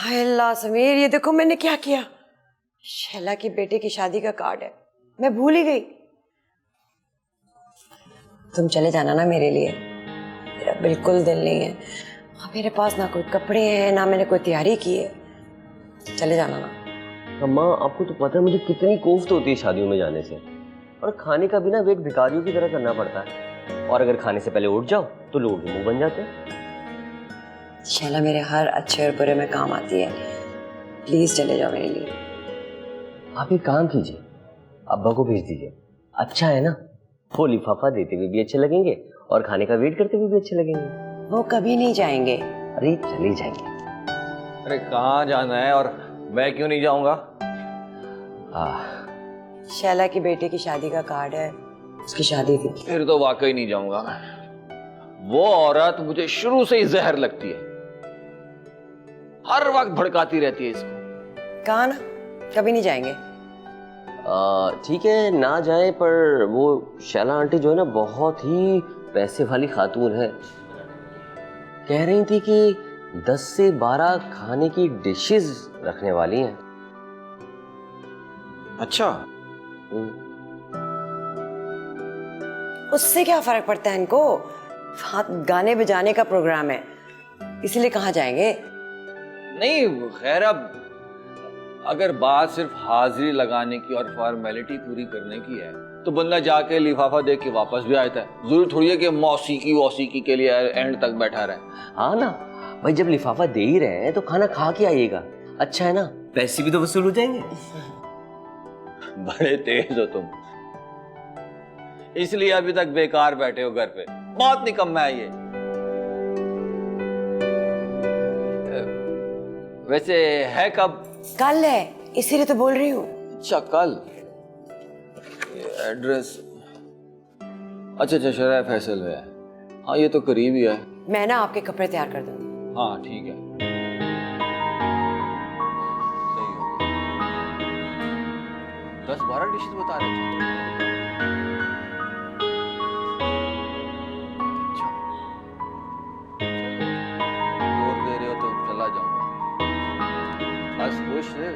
हाय अल्लाह समीर, ये देखो मैंने क्या किया। शैला की बेटे की शादी का कार्ड है, मैं भूल ही गई। तुम चले जाना ना मेरे लिए, मेरा बिल्कुल दिल नहीं है। मेरे पास ना कोई कपड़े हैं ना मैंने कोई तैयारी की है। चले जाना ना। अम्मा आपको तो पता है मुझे कितनी कोफ्त होती है शादियों में जाने से, और खाने का भी ना वेट भिखारियों की तरह करना पड़ता है, और अगर खाने से पहले उठ जाओ तो लोगों के मुंह बन जाते हैं। शैला मेरे हर अच्छे और बुरे में काम आती है, प्लीज चले जाओ मेरे लिए। आप एक काम कीजिए, अब्बा को भेज दीजिए, अच्छा है ना, वो लिफाफा देते हुए भी अच्छे लगेंगे और खाने का वेट करते हुए भी अच्छे लगेंगे। वो कभी नहीं जाएंगे। अरे चले जाएंगे। अरे कहाँ जाना है और मैं क्यों नहीं जाऊंगा? शैला की बेटे की शादी का कार्ड है, उसकी शादी थी। फिर तो वाकई नहीं जाऊंगा। वो औरत मुझे शुरू से ही जहर लगती है, हर वक्त भड़काती रहती है इसको। कहा ना कभी नहीं जाएंगे। ठीक है ना जाए, पर वो शैला आंटी जो है ना बहुत ही पैसे वाली खातून है। कह रही थी कि 10 से 12 खाने की डिशेस रखने वाली हैं। अच्छा, उससे क्या फर्क पड़ता है इनको, हाथ गाने बजाने का प्रोग्राम है, इसीलिए कहाँ जाएंगे। नहीं खैर, अब अगर बात सिर्फ हाजिरी लगाने की और फॉर्मेलिटी पूरी करने की है तो बंदा जाके लिफाफा देख के वापस भी आता है। जरूरी थोड़ी है कि मौसीकी के लिए एंड तक बैठा रहे। हाँ ना भाई, जब लिफाफा दे ही रहे हैं तो खाना खा के आइएगा, अच्छा है ना, पैसे भी तो वसूल हो जाएंगे। बड़े तेज हो तुम, इसलिए अभी तक बेकार बैठे हो घर पे। बहुत निकम्मा है ये। वैसे है कब? कल है, इसीलिए तो बोल रही हूँ। अच्छा कल। एड्रेस अच्छा शराय फैसल है। हाँ ये तो करीब ही है। मैं ना आपके कपड़े तैयार कर दूंगी। हाँ ठीक है, सही हो गया। 10-12 डिशेस बता रहे थे। अच्छा जोर दे रहे हो तो चला जाऊंगा, बस खुश है।